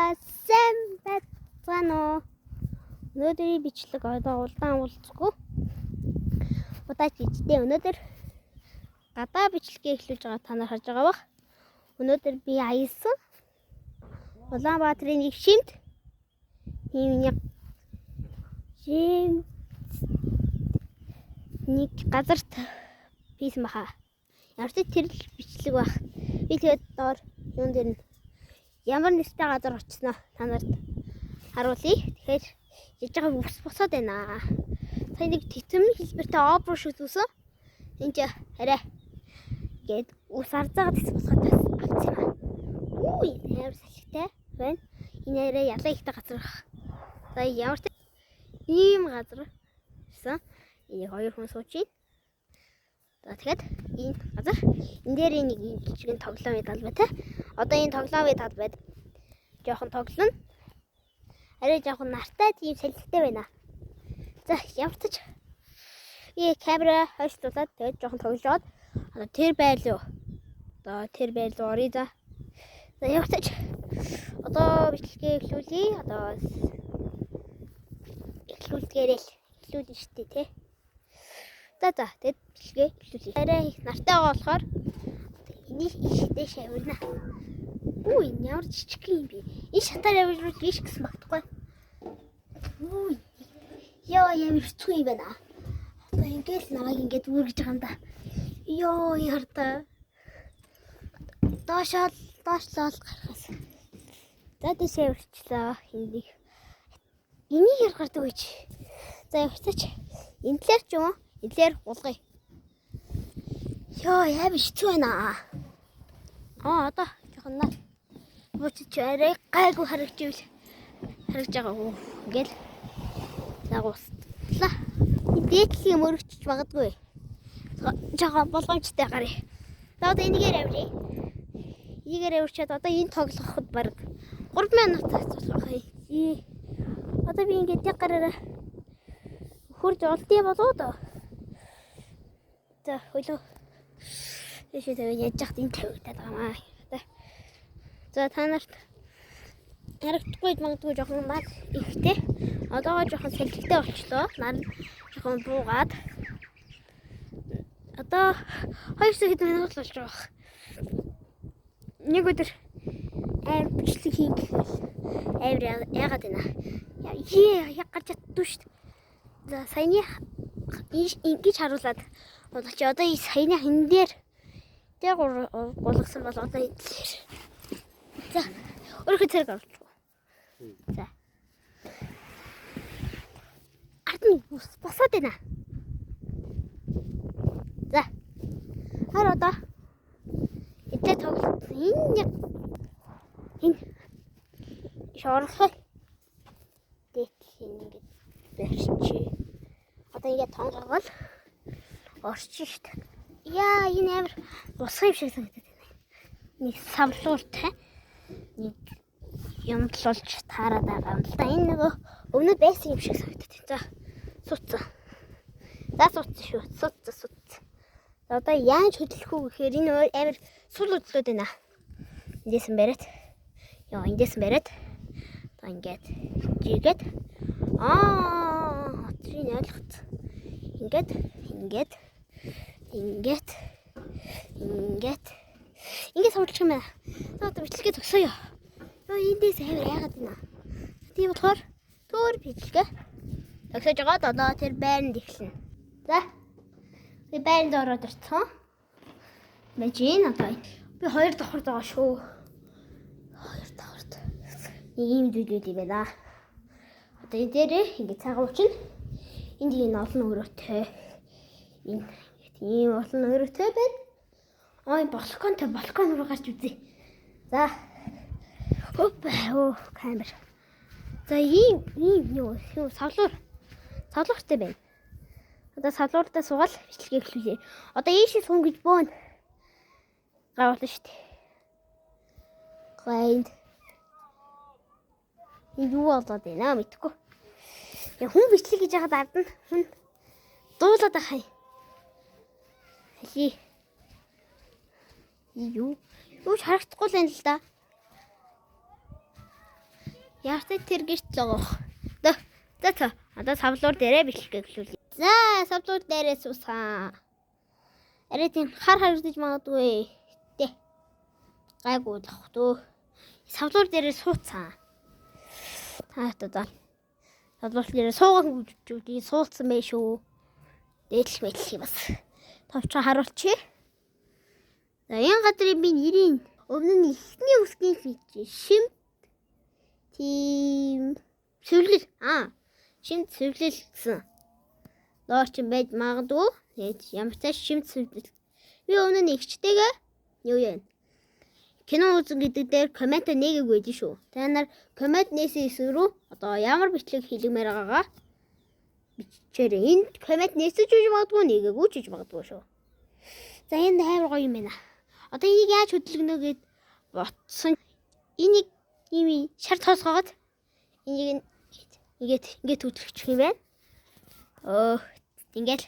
Сайн байна уу? Өнөөдрийн бичлэг одоо удаан уулзахгүй. Удаач ичтэй өнөөдөр гадаа бичлэгээ эхлүүлж байгаа та нар харж байгаа бах. Өнөөдөр би аялсан. Улаанбаатарын нэг шимт нэг газарт бийсэн баха. Ямар ч тэр бичлэг байх. Би тэгээд доор юун дээр нь ямар нэртэй газар очсноо та нарт харуулъя. Тэгэхээр яж байгаа ус босоод байна. Сайн нэг тэтмэн хэлбэртэй опера шиг зүсэн. Энд арай гээд ус арзаагаад тэс босоод авчихсан юм. Үгүй ямар салхитай байна. Энэ арай ялаа ихтэй газар байх. За ямар ч ийм газар гэсэн. Энийг хоёр хүн сууж байна. За тэгэхээр энэ газар энэ дээр нэг жижигэн тоглоом идэл бай тэ. Одоо энэ тоглоомын талбайд жоохон тоглоно. Арай жоохон нартай тийм салхитай байна. За явцаж камера хойшлуулад тэгээд жоохон тоглож аваад одоо тэр байл юу. Одоо тэр байл руу оръё за. За явцаж одоо бичлэгээ эхлүүлье. Одоо эхлүүлнэ штэ тий. За тэгэд бичлэгээ эхлүүлье. Арай их нартай байгаа болохоор энийг ихтэй шавирна. Үгүй ямар жижиг юм бэ? Энэ шатаар явуулж ийш гэсэн багтахгүй. Үгүй. Яа ямар хэцүү юм байна. Одоо ингээл намайг ингээд үргэж байгаа юм да. Йоо ярта. Доошлол гарахаас. За тийшээ өрчлөө энийг. Энийг яргардаг үйч. За явцаач. Энэ талаар ч юм уу? Энэ талаар гулгая. Йоо яа хэцүү байна. Одоо жоохон наа. Бочч арай гайгүй харагч байгаа. Ингээл загууслаа. Дээдлийн мөрөгчж магадгүй. Жага болгоомжтой гарыг. За одоо энийгээр авъя. Энийг авчиад одоо энэ тоглоход баг 3 минут цацуулах юм. Одоо би ингээд яг гараараа хурж олдъя болоо доо. За хөлөө. Тэшээ тавь яаж яхад энэ тавигдаад байгаа маа. За та нарт харагдахгүй магадгүй жоохон баг ихтэй. Одоо жоохон салхитай болчлоо. Нар жоохон буугаад. Одоо 2 минут болж байгаа. Нэг өдөр бичлэг хийх гэвэл яагаад байна? Яг гарч чаддгүй шүү дээ. За саяны ингэж харуулад бодолч одоо ಈ саяны хэн дээр тэг гулгасан бол одоо идлээ. За өөрөөр зэрэг авчихв. За. Ардны ус босоод байна. За. Хар одоо эдгээр тоглолт энэ шоорхой дээдлийн ингэж барьчих. Одоо ингэ тонгоогол орчих шүү дээ. Яа энэ амар босгоо юм шиг санагдаад байна. Нэг самлууртай нэг юмдлуулж таарад байгаа юм л да. Энэ нөгөө өмнөд байсан юм шиг санагдаад. За суцсан. За суцсан шүү. Суцсан. За одоо яаж хөдлөх үү гэхээр энэ амар сул өдлөөд байна. Эндээс нь бариад. Эндээс нь бариад. Одоо ингээд жигээд хоцрын ойлгоц. Ингээд суулчих юм байна. За одоо бичлэгээ төгсөөё. Эндээс авир яагаад байна? Тийм болохоор төөр бичлэгээ төгсөж байгаа. Одоо тэр байранд эхэлнэ. За. Би байранд ороод ирсэн. Мэжин одоо би 2 давхар байгаа шүү. 2 давхарт. Ийм дүйдүүд юм байна. Одоо энэ дээрээ ингэ цагаан уучна. Энд энэ олон өрөөтэй. Энэ тийм олон өрөөтэй байна. Энэ балкон руу гарч үзье. За. Камер. За ийм юу савлууртай байна. Одоо савлууртаа суугаад бичлэгээ эхлүүлье. Одоо ийшээ суун гэж бөөн гавлаа шүү дээ. Гайд. Юу болоод байна мэдгүй. Хүн бичлэг хийж байгаад ард нь хүн дуулаад ахай. Хали. Юу харагдахгүй л юм л да. Яартай тэр гэрт л байгаа. За. Одоо савлуур дээрээ бичлэгээ эхлүүлье. За, савлуур дээрээ суусаа. Арай тийм хар харагдаж магадгүй. Тэ. Гайгүй лах дөө. Савлуур дээрээ сууцсан. За. Савлуур дээрээ суугаад үгүй суудсан байх шүү. Дээдл мэдлэх бас. Товчоо харуулчих. За, энэ газрын би нэрийн өмнө нь ихний үсгийн фич шимт тийм сүрлэл шимт сүрлэл гэсэн. Доор ч байж магадгүй. Тэгээд ямар ч тааш шимт сүрлэл. Би өмнө нь ихчтэйгээ юу яа. Кино үзэн гэдэг дээр коммент нэгээгүй шүү. Та нар коммент нээсэн эсрүү одоо ямар бичлэг хийлгмээр байгаагаа бичээрэй. Энд коммент нээсэж үж магадгүй нэгээгүй ч үж магадгүй шүү. За энэ хайр гоё юм байна. Одоо энийг яаж хөдөлгөнө гэд ботсон. Энийг ийм шар тоосгоод энийг ингээд хөдөлгөчих юм байна. Ингээл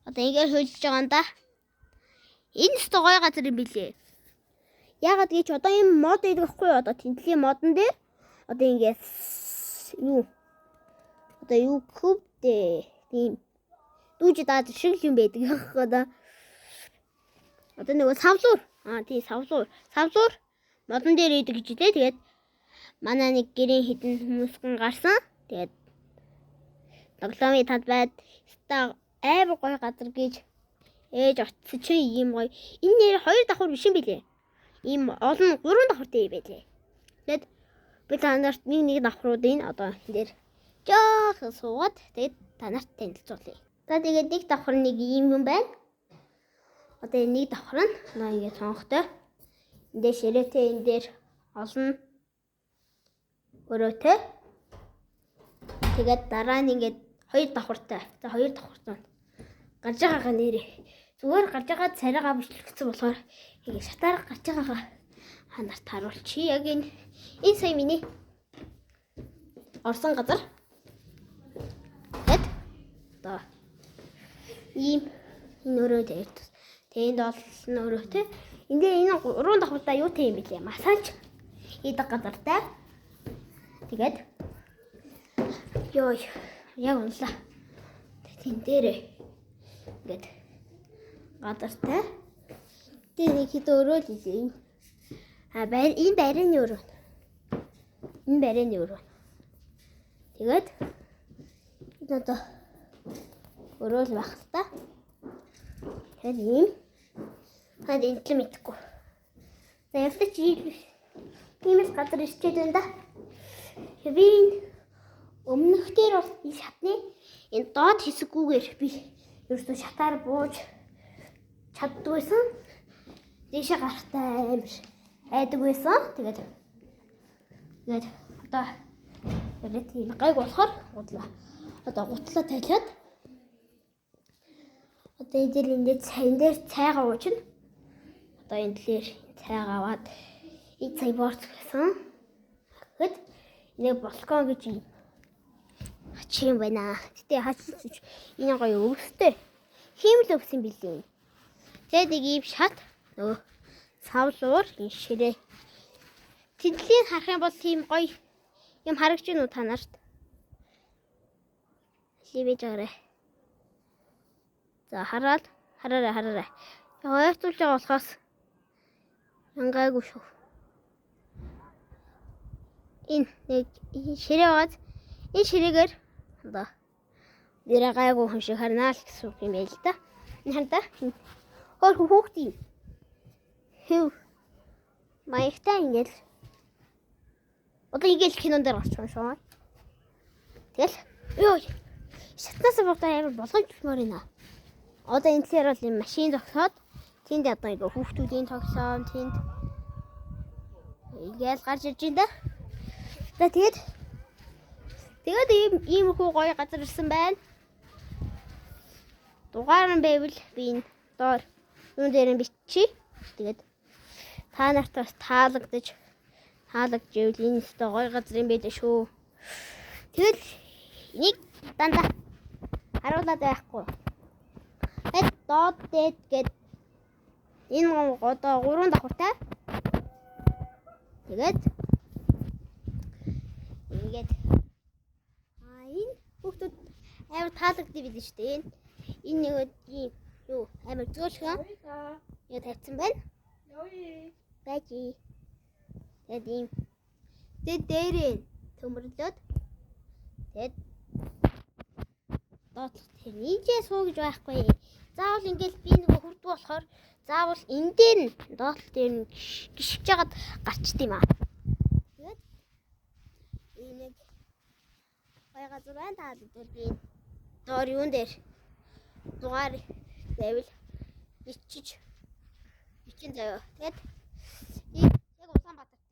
одоо ингээд хөлж байгаа юм да. Энэ ч гоё газар юм билээ. Яагаад гэж одоо энэ мод идэх байхгүй одоо тэнцлийн модон дээр одоо ингээд юу кубдээ тийм дүүж даад шиг юм байдаг. Одоо нэг савлуур. Тийм савлуур модон дээр идэг гэж лээ. Тэгээд манай нэг гэрийн хідэн хүмүүсгэн гарсан. Тэгээд тоглоомын танд байд ста амар гоё газар гэж ээж очсон чи ийм гоё. Энэ нэр 2 давхар биш юм билээ. Ийм олон 3 давхартай байлээ. Тэгээд би та нарт нэг давхруудын одоо энэ дээр жаахан суугаад тэгээд та нарт танилцуулъя. За тэгээд нэг давхар нэг ийм юм байна. Одоо энэ нэг давхар нь ингээд сонгохтой. Энд дээр ширээтэй энэ дээр олон өрөөтэй. Тэгээд дараа нь ингээд 2 давхартай. За 2 давхартай. Гарч байгаагаа нэрээ. Зүгээр гарч байгаа царайгаа бичлэгдсэн болохоор ингэ шатаар гарч байгаагаа ханарт харуулчих. Яг энэ сая миний орсон газар. Тэгэд одоо ийм энэ өрөөтэй. Тэнд олон өрөөтэй. Энэ 3 давхартай юу тийм билээ? Массаж хийдэг газартай. Тэгээд яг унлаа. Тэн дээрээ ингээд газартай. Тэгээд нэг хэд өрөө л ийзээ. Энэ барины өрөө. Энэ барины өрөө. Тэгээд энэ одоо өрөө л байх л та. Тэгээд ийм энэ л мэдхгүй. За явтач иймээс газар ирчээд байна да. Би өмнөх дээр бол ಈ шатны энэ доод хэсэггүйгээр би ерөөсөө шатаар бууж чаддгүйсэн. Дээшээ гарахтай амар айдаг байсан. Тэгээд одоо яг тийм гайг болохоор гутлаа талиад одоо энэ цайн дээр цайгаа уучна. Одоо энэ дээр цайгаа аваад энэ цай борц гэсэн. Тэгэхэд энэ балкон гэж юм ачим байна. Гэтэ хачиж энэ гоё өвстэй. Хиймэл өвсөн билээ. Тэгээд нэг ийм шат нөгөө савлуур энэ ширээ. Тэдлийн харах юм бол тийм гоё юм харагч юу та нарт. Ливэж гараа. За хараарай. Ойртуулж байгаа болохоос янгаагүй шүү. Энэ нэг ширээ бааз энэ ширээгээр одоо нэрээ гайгүй хүн шиг харнаа л гэсэн үг юм байл та. Энэ хантаа хөөхтэй. Хэв маягтай ингээл одоо ингээл кинон дээр гарч байгаа шүү. Тэгэл шатнаас бодоо амар болгоомжмоор байна. Одоо энэ тэлэр бол юм машин зогсоод тэнд одоо ингээ хүүхдүүдийн тоглоом тэнд ингээл гарч ирж байна да. За тэгээд ийм хүү гоё газар ирсэн байна. Дугаар нь байвал би энэ доор юун дээр нь биччихье. Тэгээд та нарт бас таалагдж ивэл энэ өстой гоё газар юм байдаг шүү. Тэгэл нэг дандаа харуулаад байхгүй. Тэгэд доод дээд гээд энэ одоо 3 давхартай. Тэгээд таалагддаг билээ шүү дээ. Энэ нэг ийм юу амар зөөлхөн яа тавьсан байна. Бажи. Тэгээд ийм дээрээ төмөрлөд тэгээд доотлох тэр нийжээ суу гэж байхгүй. Заавал ингээл би нөгөө хурд болохоор заавал энэ дээр нь доотлол дээр нь гიშгэж жагаад гарчд юм аа. Тэгээд энэ нэг гоё газар байна таалагдвал би доор юун дээр дугаар байвал бичин заяа. Тэгээд яг Улаанбаатарт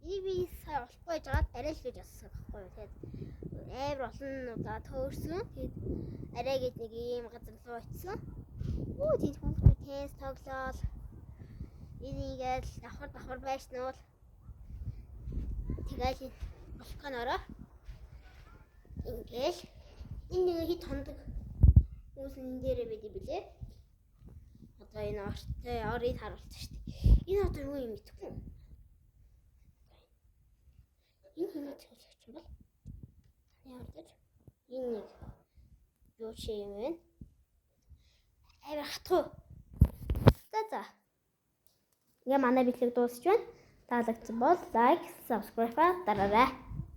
би сая болохгүй жагаад арай л гэж асуусан байхгүй. Тэгээд амар олон удаа төөрсөн. Тэгээд арай гэж нэг ийм газар руу очисон. Тэгээд хүүхдүүд тест тоглоод энийгээл давхар байснуул тэгээд болохгонороо ингээл энэ нэг хит хондог хүмүүс энэ дээрээ байд юм билээ. Одоо энэ орыг харуулсан шүү дээ. Энэ одоо юу юм мэдгүй. Энэ хэмээн төлөвч юм бол яагаад энэ нэг юу чи юм бэ? Аваа хатуу. За. Ингээ манай бичлэг дуусч байна. Таалагдсан бол лайк, subscribe дараарай.